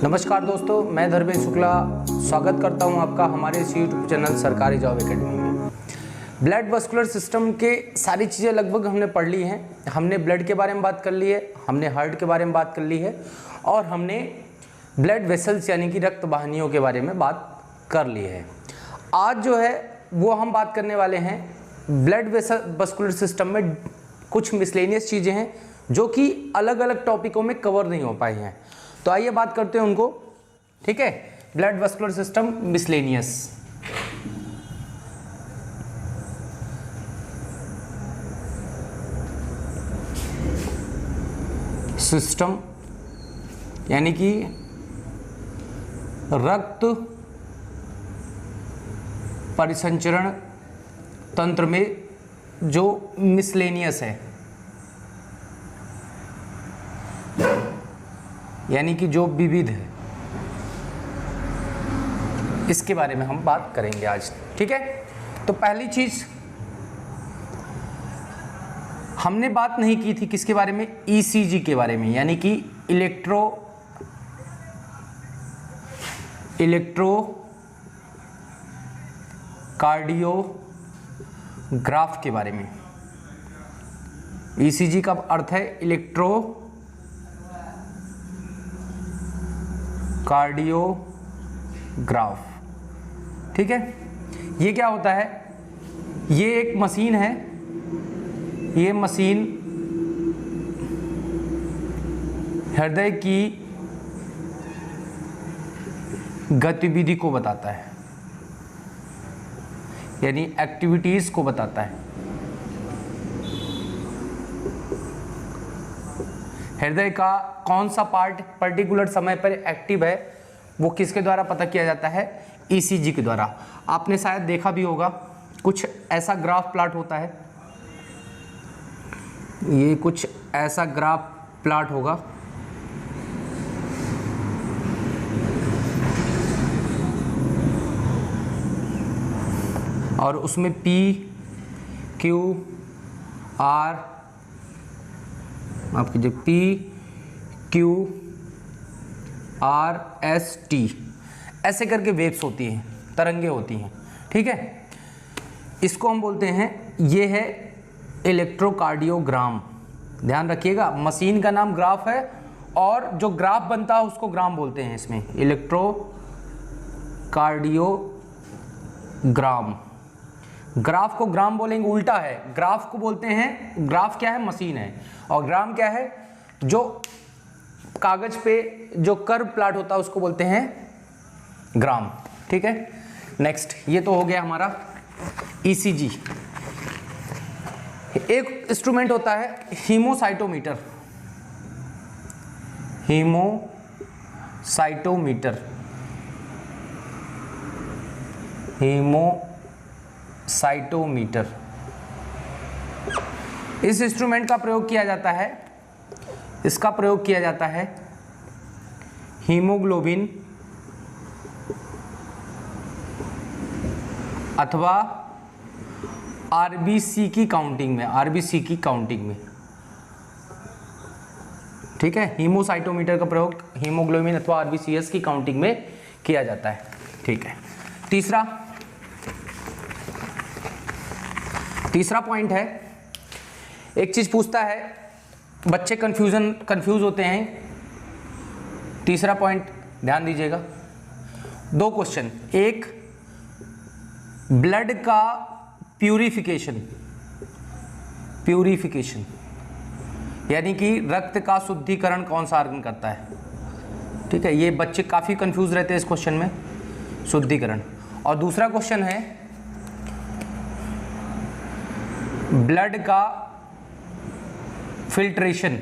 नमस्कार दोस्तों, मैं धर्मेश शुक्ला स्वागत करता हूं आपका हमारे इस यूट्यूब चैनल सरकारी जॉब एकेडमी में। ब्लड वस्कुलर सिस्टम के सारी चीज़ें लगभग हमने पढ़ ली हैं। हमने ब्लड के बारे में बात कर ली है, हमने हार्ट के बारे में बात कर ली है और हमने ब्लड वेसल्स यानी कि रक्त वाहिनियों के बारे में बात कर ली है। आज जो है वो हम बात करने वाले हैं ब्लड वस्कुलर सिस्टम में कुछ मिसलेनियस चीज़ें हैं जो कि अलग अलग टॉपिकों में कवर नहीं हो पाई हैं। तो आइए बात करते हैं उनको। ठीक है, blood vascular system miscellaneous. System यानी कि रक्त परिसंचरण तंत्र में जो मिसलेनियस है, यानी कि जो विविध है, इसके बारे में हम बात करेंगे आज। ठीक है, तो पहली चीज हमने बात नहीं की थी किसके बारे में, ईसीजी के बारे में, यानी कि इलेक्ट्रोकार्डियोग्राफ के बारे में। ईसीजी का अर्थ है इलेक्ट्रोकार्डियोग्राफ। ठीक है, ये क्या होता है, ये एक मशीन है। ये मशीन हृदय की गतिविधि को बताता है, यानी एक्टिविटीज को बताता है। हृदय का कौन सा पार्ट पर्टिकुलर समय पर एक्टिव है वो किसके द्वारा पता किया जाता है, ईसीजी के द्वारा। आपने शायद देखा भी होगा, कुछ ऐसा ग्राफ प्लॉट होता है, ये कुछ ऐसा ग्राफ प्लॉट होगा। और उसमें P, Q, R, माफ कीजिए, P, Q, R, S, T ऐसे करके वेव्स होती हैं, तरंगे होती हैं। ठीक है, इसको हम बोलते हैं, ये है इलेक्ट्रोकार्डियोग्राम। ध्यान रखिएगा, मशीन का नाम ग्राफ है और जो ग्राफ बनता है उसको ग्राम बोलते हैं। इसमें इलेक्ट्रोकार्डियोग्राम, ग्राफ को ग्राम बोलेंगे, उल्टा है। ग्राफ को बोलते हैं, ग्राफ क्या है, मशीन है, और ग्राम क्या है, जो कागज पे जो कर्व प्लॉट होता है उसको बोलते हैं ग्राम। ठीक है, नेक्स्ट, ये तो हो गया हमारा ईसीजी। एक इंस्ट्रूमेंट होता है हीमोसाइटोमीटर। हीमोसाइटोमीटर, इस इंस्ट्रूमेंट का प्रयोग किया जाता है, इसका प्रयोग किया जाता है हीमोग्लोबिन अथवा आरबीसी की काउंटिंग में, ठीक है। हीमोसाइटोमीटर का प्रयोग हीमोग्लोबिन अथवा आरबीसीएस की काउंटिंग में किया जाता है। ठीक है, तीसरा पॉइंट है, एक चीज पूछता है, बच्चे कंफ्यूज होते हैं। तीसरा पॉइंट ध्यान दीजिएगा, दो क्वेश्चन, एक ब्लड का प्यूरिफिकेशन यानी कि रक्त का शुद्धिकरण कौन सा ऑर्गन करता है। ठीक है, ये बच्चे काफी कंफ्यूज रहते हैं इस क्वेश्चन में, शुद्धिकरण। और दूसरा क्वेश्चन है ब्लड का फिल्ट्रेशन,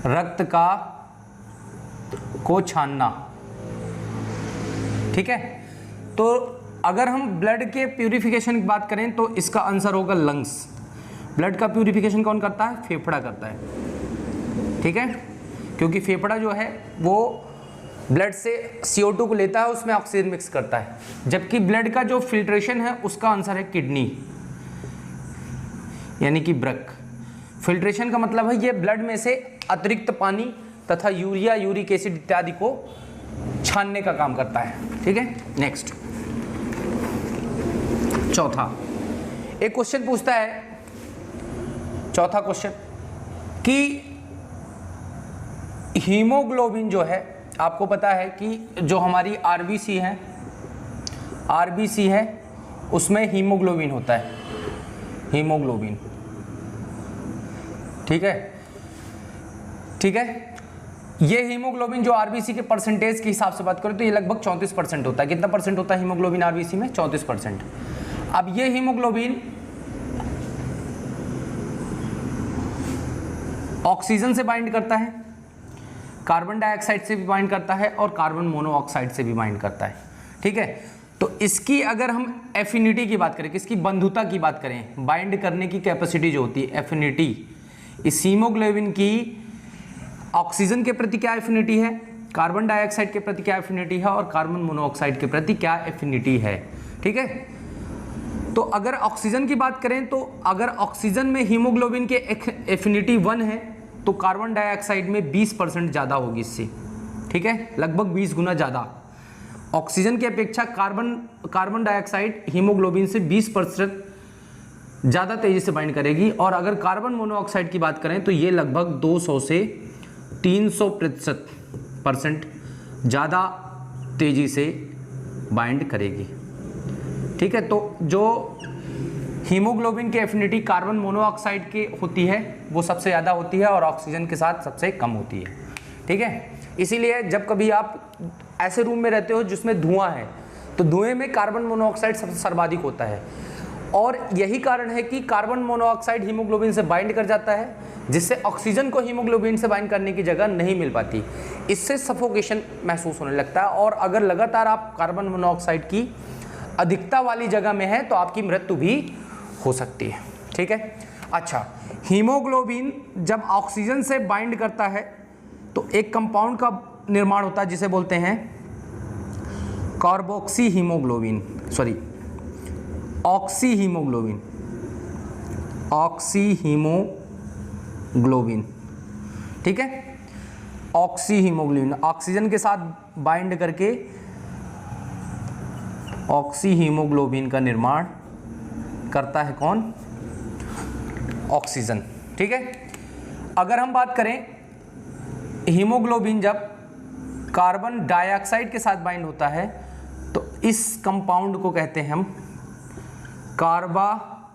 रक्त का को छानना। ठीक है, तो अगर हम ब्लड के प्यूरिफिकेशन की बात करें तो इसका आंसर होगा लंग्स। ब्लड का प्यूरिफिकेशन कौन करता है, फेफड़ा करता है। ठीक है, क्योंकि फेफड़ा जो है वो ब्लड से CO2 को लेता है, उसमें ऑक्सीजन मिक्स करता है, जबकि ब्लड का जो फिल्ट्रेशन है उसका आंसर है किडनी यानी कि ब्रक। फिल्ट्रेशन का मतलब है ये ब्लड में से अतिरिक्त पानी तथा यूरिया, यूरिक एसिड इत्यादि को छानने का काम करता है। ठीक है, नेक्स्ट चौथा एक क्वेश्चन पूछता है, चौथा क्वेश्चन कि हीमोग्लोबिन जो है, आपको पता है कि जो हमारी आरबीसी है उसमें हीमोग्लोबिन होता है, हीमोग्लोबिन। ठीक है, ये हीमोग्लोबिन जो आरबीसी के परसेंटेज के हिसाब से बात करें तो ये लगभग 34% होता है। कितना परसेंट होता है हीमोग्लोबिन आरबीसी में? 34%। अब ये हीमोग्लोबिन ऑक्सीजन से बाइंड करता है, कार्बन डाइऑक्साइड से भी बाइंड करता है और कार्बन मोनोऑक्साइड से भी बाइंड करता है। ठीक है, तो इसकी अगर हम एफिनिटी की बात करें, किसकी बंधुता की बात करें, बाइंड करने की कैपेसिटी जो होती है, एफिनिटी, इस हीमोग्लोबिन की ऑक्सीजन के प्रति क्या एफिनिटी है, कार्बन डाइऑक्साइड के प्रति क्या एफिनिटी है और कार्बन मोनोऑक्साइड के प्रति क्या एफिनिटी है। ठीक है, तो अगर ऑक्सीजन की बात करें तो अगर ऑक्सीजन में हीमोग्लोबिन के एफिनिटी 1 है तो कार्बन डाइऑक्साइड में 20% ज़्यादा होगी इससे। ठीक है, लगभग 20 गुना ज़्यादा ऑक्सीजन की अपेक्षा कार्बन डाइऑक्साइड हीमोग्लोबिन से 20% ज़्यादा तेज़ी से बाइंड करेगी। और अगर कार्बन मोनोऑक्साइड की बात करें तो ये लगभग 200 से 300% ज़्यादा तेज़ी से बाइंड करेगी। ठीक है, तो जो हीमोग्लोबिन की एफिनिटी कार्बन मोनोऑक्साइड की होती है वो सबसे ज़्यादा होती है और ऑक्सीजन के साथ सबसे कम होती है। ठीक है, इसीलिए जब कभी आप ऐसे रूम में रहते हो जिसमें धुआं है तो धुएं में कार्बन मोनोऑक्साइड सबसे सर्वाधिक होता है और यही कारण है कि कार्बन मोनोऑक्साइड हीमोग्लोबिन से बाइंड कर जाता है, जिससे ऑक्सीजन को हीमोग्लोबिन से बाइंड करने की जगह नहीं मिल पाती। इससे सफोकेशन महसूस होने लगता है और अगर लगातार आप कार्बन मोनोऑक्साइड की अधिकता वाली जगह में है तो आपकी मृत्यु भी हो सकती है। ठीक है, अच्छा, हीमोग्लोबिन जब ऑक्सीजन से बाइंड करता है तो एक कंपाउंड का निर्माण होता है जिसे बोलते हैं carboxy haemoglobin, sorry oxy haemoglobin. ठीक है, ऑक्सी हीमोग्लोबिन ऑक्सीजन के साथ बाइंड करके ऑक्सी हीमोग्लोबिन का निर्माण करता है कौन? ऑक्सीजन। ठीक है, अगर हम बात करें हीमोग्लोबिन जब कार्बन डाइऑक्साइड के साथ बाइंड होता है तो इस कंपाउंड को कहते हैं हम कार्बामीना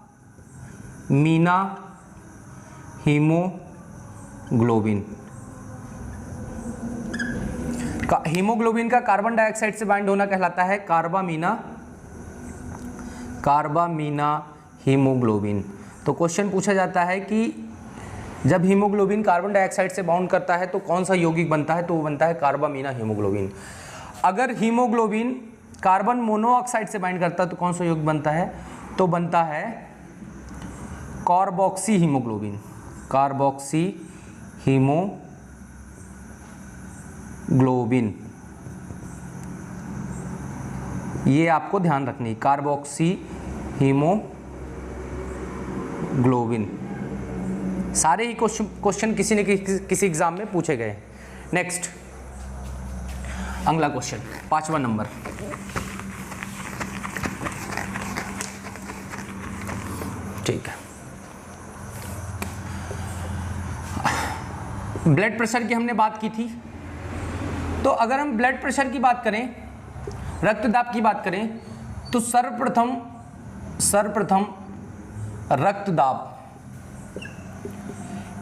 हीमोग्लोबिन। हीमोग्लोबिन का कार्बन डाइऑक्साइड से बाइंड होना कहलाता है कार्बामीना हीमोग्लोबिन। तो क्वेश्चन पूछा जाता है कि जब हीमोग्लोबिन कार्बन डाइऑक्साइड से बाउंड करता है तो कौन सा यौगिक बनता है? तो वो बनता है कार्बामीना हीमोग्लोबिन। अगर हीमोग्लोबिन कार्बन मोनोऑक्साइड से बाइंड करता है तो कौन सा यौगिक बनता है? तो बनता है कार्बोक्सी हीमोग्लोबिन। कार्बोक्सी हीमोग्लोबिन, ये आपको ध्यान रखनी, कार्बोक्सी हीमोग्लोबिन। सारे ही क्वेश्चन किसी न किसी एग्जाम में पूछे गए। नेक्स्ट अगला क्वेश्चन 5वां नंबर, ठीक है। ब्लड प्रेशर की हमने बात की थी, तो अगर हम ब्लड प्रेशर की बात करें, रक्तदाब की बात करें तो सर्वप्रथम रक्तदाब,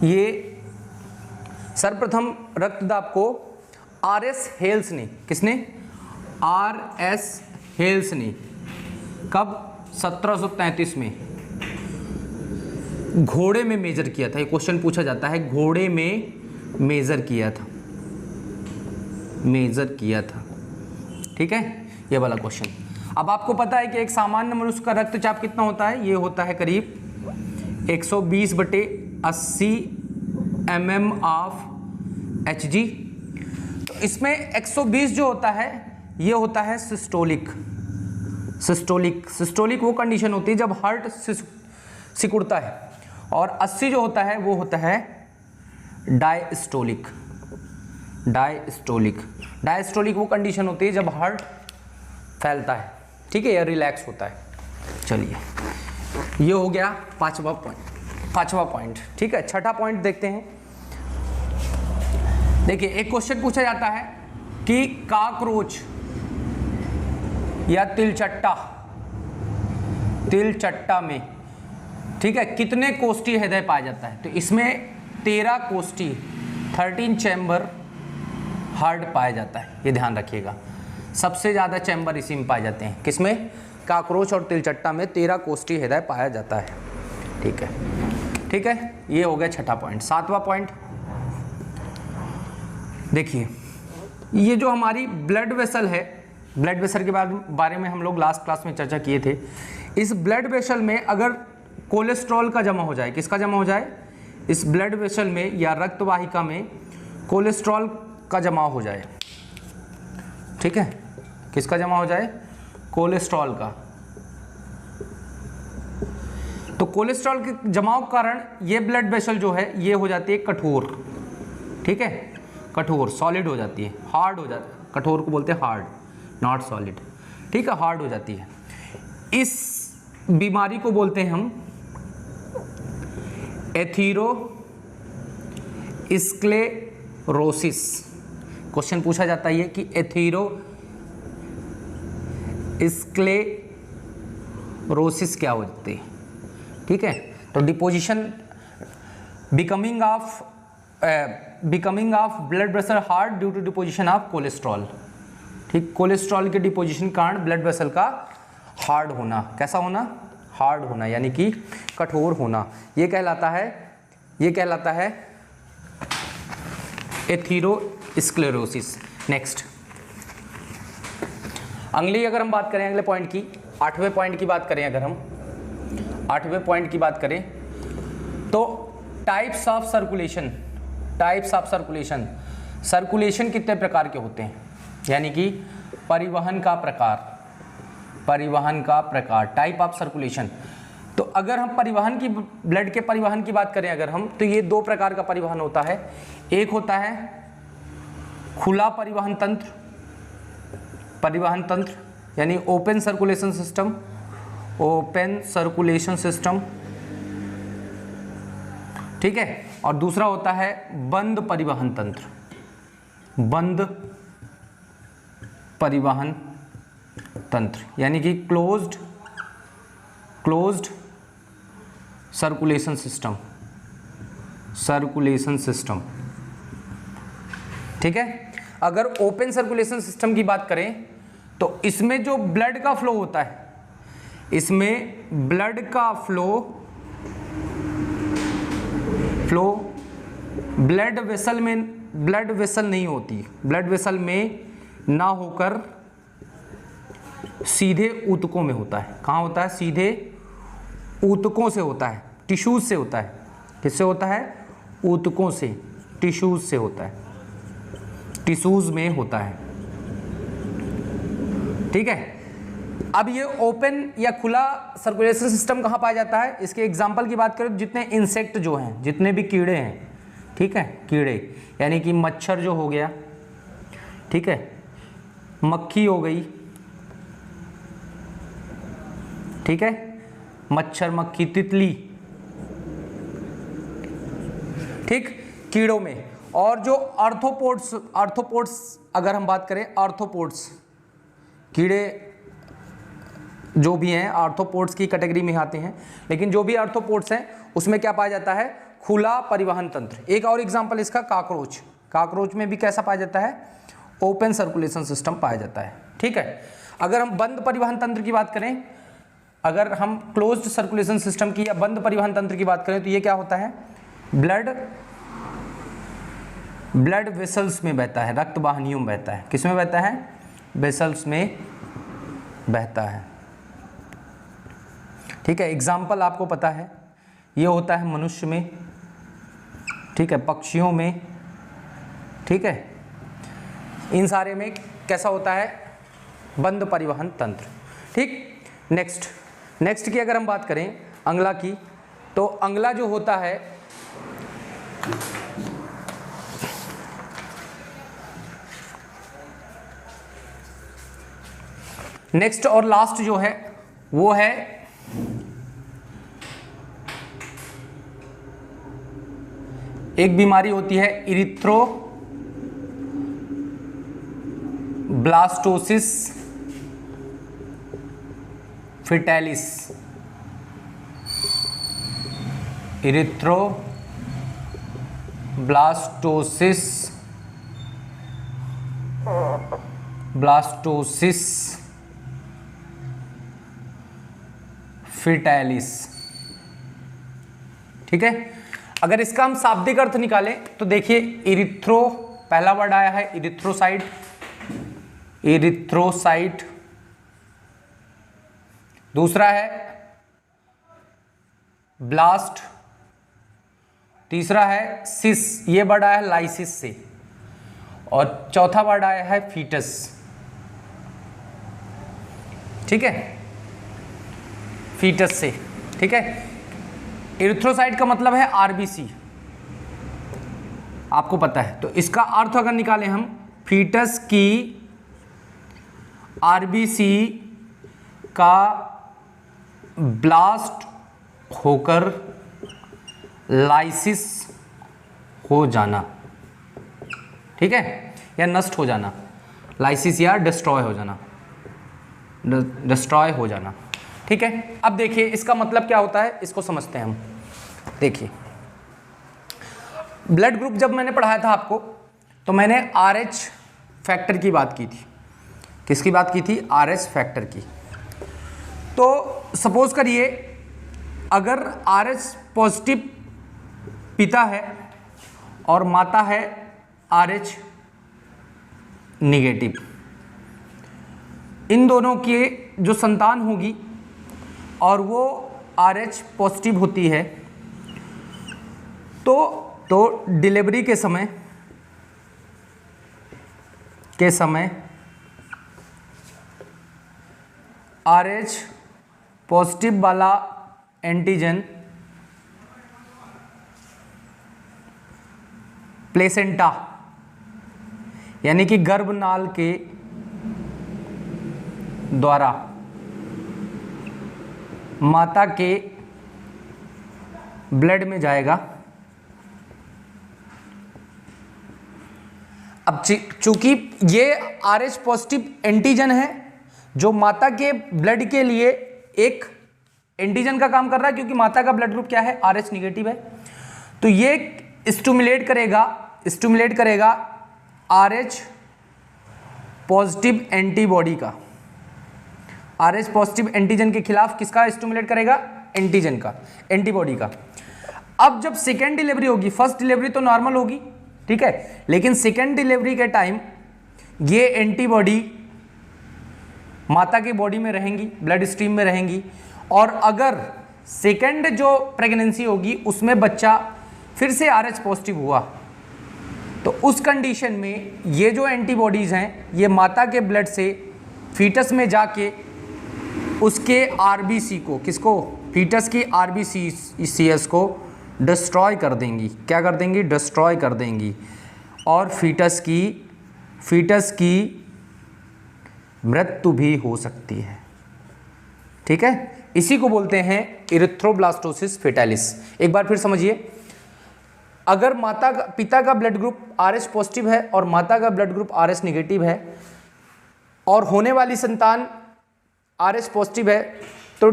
ये सर्वप्रथम रक्तदाब को आरएस हेल्स ने, किसने? आरएस हेल्स ने कब? 1733 में घोड़े में मेजर किया था। ये क्वेश्चन पूछा जाता है, घोड़े में मेजर किया था। ठीक है, ये वाला क्वेश्चन। अब आपको पता है कि एक सामान्य मनुष्य का रक्तचाप कितना होता है? ये होता है करीब 120/80 mm ऑफ Hg। तो इसमें 120 जो होता है ये होता है सिस्टोलिक वो कंडीशन होती है जब हार्ट सिकुड़ता है, और 80 जो होता है वो होता है डायस्टोलिक। डायस्टोलिक। डायस्टोलिक वो कंडीशन होती है जब हार्ट फैलता है, ठीक है, या रिलैक्स होता है। चलिए ये हो गया पांचवा पॉइंट, ठीक है। छठा पॉइंट देखते हैं। देखिए एक क्वेश्चन पूछा जाता है कि काकरोच या तिलचट्टा में, ठीक है, कितने कोष्ठी हृदय पाया जाता है? तो इसमें 13 कोष्ठी 13 चैम्बर हार्ट पाया जाता है, ये ध्यान रखिएगा। सबसे ज़्यादा चैम्बर इसी में पाए जाते हैं, किसमें? काकरोच और तिलचट्टा में 13 कोष्ठी हृदय पाया जाता है, ठीक है, ठीक है। ये हो गया छठा पॉइंट। सातवां पॉइंट देखिए, ये जो हमारी ब्लड वेसल है, ब्लड वेसल के बारे में हम लोग लास्ट क्लास में चर्चा किए थे। इस ब्लड वेसल में अगर कोलेस्ट्रॉल का जमा हो जाए, किसका जमा हो जाए? इस ब्लड वेसल में या रक्त वाहिका में कोलेस्ट्रॉल का जमाव हो जाए, ठीक है, किसका जमा हो जाए? कोलेस्ट्रॉल का। तो कोलेस्ट्रॉल के जमाव के कारण ये ब्लड वेसल जो है ये हो जाती है कठोर, ठीक है, कठोर, सॉलिड हो जाती है, हार्ड हो जाती है। कठोर को बोलते हैं हार्ड, नॉट सॉलिड, ठीक है, हार्ड हो जाती है। इस बीमारी को बोलते हैं हम एथीरोस्क्लेरोसिस। क्वेश्चन पूछा जाता है कि एथीरोस्क्लेरोसिस क्या होती है, ठीक है। तो deposition becoming of blood vessel hard due to deposition of cholesterol, ठीक, कोलेस्ट्रॉल के डिपोजिशन कारण ब्लड वेसल का हार्ड होना, कैसा होना? हार्ड होना, यानी कि कठोर होना, ये कहलाता है एथीरोस्क्लेरोसिस। नेक्स्ट, अगर हम बात करें अगले पॉइंट की, 8वें पॉइंट की बात करें, अगर हम 8वें पॉइंट की बात करें तो टाइप्स ऑफ सर्कुलेशन कितने प्रकार के होते हैं? यानी कि परिवहन का प्रकार, टाइप ऑफ सर्कुलेशन। तो अगर हम ब्लड के परिवहन की बात करें अगर हम, तो ये 2 प्रकार का परिवहन होता है। एक होता है खुला परिवहन तंत्र यानी ओपन सर्कुलेशन सिस्टम, ठीक है, और दूसरा होता है बंद परिवहन तंत्र, यानी कि क्लोज्ड सर्कुलेशन सिस्टम, ठीक है। अगर ओपन सर्कुलेशन सिस्टम की बात करें तो इसमें जो ब्लड का फ्लो होता है, इसमें ब्लड का फ्लो ब्लड वेसल नहीं होती, ब्लड वेसल में ना होकर सीधे ऊतकों में होता है। कहाँ होता है? सीधे ऊतकों से होता है, टिश्यूज से होता है। किससे होता है? ऊतकों से, टिश्यूज से होता है, टिश्यूज में होता है, ठीक है। अब ये ओपन या खुला सर्कुलेशन सिस्टम कहाँ पाया जाता है? इसके एग्जाम्पल की बात करें तो जितने इंसेक्ट जो हैं, जितने भी कीड़े हैं, ठीक है, कीड़े यानी कि मच्छर जो हो गया, ठीक है, मक्खी हो गई, ठीक है, मच्छर, मक्खी, तितली, ठीक, कीड़ों में। और जो आर्थ्रोपोड्स अगर हम बात करें, आर्थ्रोपोड्स कीड़े जो भी हैं आर्थ्रोपोड्स की कैटेगरी में आते हैं, लेकिन जो भी आर्थ्रोपोड्स हैं उसमें क्या पाया जाता है? खुला परिवहन तंत्र। एक और एग्जांपल इसका काकरोच में भी कैसा पाया जाता है? ओपन सर्कुलेशन सिस्टम पाया जाता है, ठीक है। अगर हम बंद परिवहन तंत्र की बात करें, अगर हम क्लोज्ड सर्कुलेशन सिस्टम की या बंद परिवहन तंत्र की बात करें तो ये क्या होता है? ब्लड वेसल्स में बहता है, रक्त वाहिनियों में बहता है। किस में बहता है? वेसल्स में बहता है, ठीक है। एग्जाम्पल आपको पता है, ये होता है मनुष्य में, ठीक है, पक्षियों में, ठीक है, इन सारे में कैसा होता है? बंद परिवहन तंत्र, ठीक। नेक्स्ट की अगर हम बात करें अंगला की, तो अंगला जो होता है नेक्स्ट और लास्ट जो है वो है एक बीमारी होती है इरिथ्रोब्लास्टोसिस फिटैलिस। Erythroblastosis fetalis. ठीक है, अगर इसका हम शाब्दिक अर्थ निकालें तो देखिए, इरिथ्रो पहला वर्ड आया है इरिथ्रोसाइट, इरिथ्रोसाइट। दूसरा है ब्लास्ट, तीसरा है सिस, ये वर्ड आया है लाइसिस से, और चौथा वर्ड आया है फीटस। ठीक है, फीटस से। ठीक है, इरिथ्रोसाइट का मतलब है आरबीसी, आपको पता है। तो इसका अर्थ अगर निकालें हम, फीटस की आरबीसी का ब्लास्ट होकर लाइसिस हो जाना। ठीक है, या नष्ट हो जाना, लाइसिस या डिस्ट्रॉय हो जाना, डिस्ट्रॉय हो जाना। ठीक है, अब देखिए इसका मतलब क्या होता है, इसको समझते हैं हम। देखिए, ब्लड ग्रुप जब मैंने पढ़ाया था आपको, तो मैंने RH फैक्टर की बात की थी। किसकी बात की थी? RH फैक्टर की। तो सपोज करिए अगर RH पॉजिटिव पिता है और माता है RH निगेटिव, इन दोनों की जो संतान होगी और वो RH पॉजिटिव होती है, तो डिलीवरी के समय RH पॉजिटिव वाला एंटीजन प्लेसेंटा यानी कि गर्भनाल के द्वारा माता के ब्लड में जाएगा। अब चूंकि ये RH पॉजिटिव एंटीजन है जो माता के ब्लड के लिए एक एंटीजन का काम कर रहा है, क्योंकि माता का ब्लड ग्रुप क्या है? RH निगेटिव है। तो ये स्टिमुलेट करेगा RH पॉजिटिव एंटीबॉडी का, RH पॉजिटिव एंटीजन के खिलाफ किसका स्टिमुलेट करेगा? एंटीजन का, एंटीबॉडी का। अब जब सेकेंड डिलीवरी होगी, फर्स्ट डिलीवरी तो नॉर्मल होगी, ठीक है, लेकिन सेकेंड डिलीवरी के टाइम ये एंटीबॉडी माता की बॉडी में रहेंगी, ब्लड स्ट्रीम में रहेंगी, और अगर सेकेंड जो प्रेगनेंसी होगी उसमें बच्चा फिर से RH पॉजिटिव हुआ, तो उस कंडीशन में ये जो एंटीबॉडीज़ हैं ये माता के ब्लड से फीटस में जाके उसके RBC को, किसको? फीटस की RBCs को डिस्ट्रॉय कर देंगी। क्या कर देंगी? डिस्ट्रॉय कर देंगी, और फीटस की मृत्यु भी हो सकती है। ठीक है, इसी को बोलते हैं इरिथ्रोब्लास्टोसिस फेटालिस। एक बार फिर समझिए, अगर पिता का ब्लड ग्रुप RH पॉजिटिव है और माता का ब्लड ग्रुप RH निगेटिव है, और होने वाली संतान RH पॉजिटिव है, तो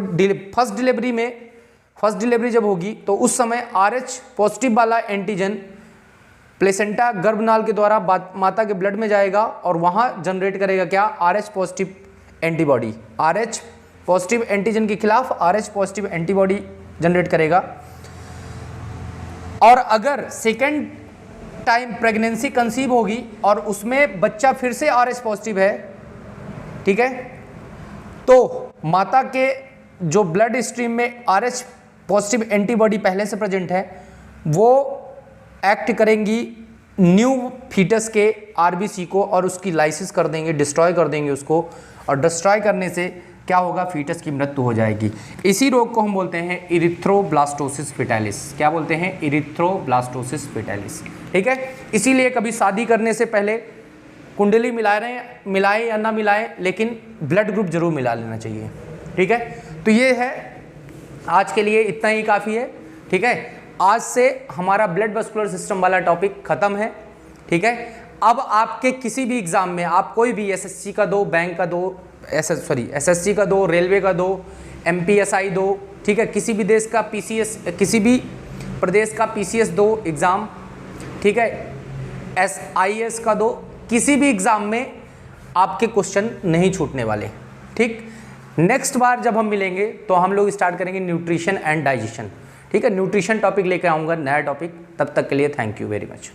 फर्स्ट डिलीवरी जब होगी तो उस समय RH पॉजिटिव वाला एंटीजन प्लेसेंटा गर्भनाल के द्वारा माता के ब्लड में जाएगा और वहां जनरेट करेगा क्या? RH positive antibody. RH positive antigen के खिलाफ RH पॉजिटिव एंटीबॉडी जनरेट करेगा। और अगर सेकेंड टाइम प्रेगनेंसी कंसीव होगी और उसमें बच्चा फिर से RH पॉजिटिव है, ठीक है, तो माता के जो ब्लड स्ट्रीम में RH पॉजिटिव एंटीबॉडी पहले से प्रेजेंट है, वो एक्ट करेंगी न्यू फीटस के RBC को और उसकी लाइसिस कर देंगे, डिस्ट्रॉय कर देंगे उसको, और डिस्ट्रॉय करने से क्या होगा? फीटस की मृत्यु हो जाएगी। इसी रोग को हम बोलते हैं इरिथ्रोब्लास्टोसिस फेटालिस। क्या बोलते हैं? Erythroblastosis fetalis. ठीक है, इसीलिए कभी शादी करने से पहले कुंडली मिलाए या ना मिलाए, लेकिन ब्लड ग्रुप जरूर मिला लेना चाहिए। ठीक है, तो ये है आज के लिए, इतना ही काफ़ी है। ठीक है, आज से हमारा ब्लड वस्कुलर सिस्टम वाला टॉपिक खत्म है। ठीक है, अब आपके किसी भी एग्जाम में आप कोई भी एसएससी का दो, बैंक का दो, एसएससी का दो, रेलवे का दो, एमपीएसआई दो, ठीक है, किसी भी देश का पीसीएस, किसी भी प्रदेश का पीसीएस दो एग्ज़ाम, ठीक है, एसआईएस का दो, किसी भी एग्ज़ाम में आपके क्वेश्चन नहीं छूटने वाले। ठीक, नेक्स्ट बार जब हम मिलेंगे तो हम लोग स्टार्ट करेंगे न्यूट्रिशन एंड डाइजेशन। ठीक है, न्यूट्रिशन टॉपिक लेकर आऊँगा, नया टॉपिक। तब तक के लिए थैंक यू वेरी मच।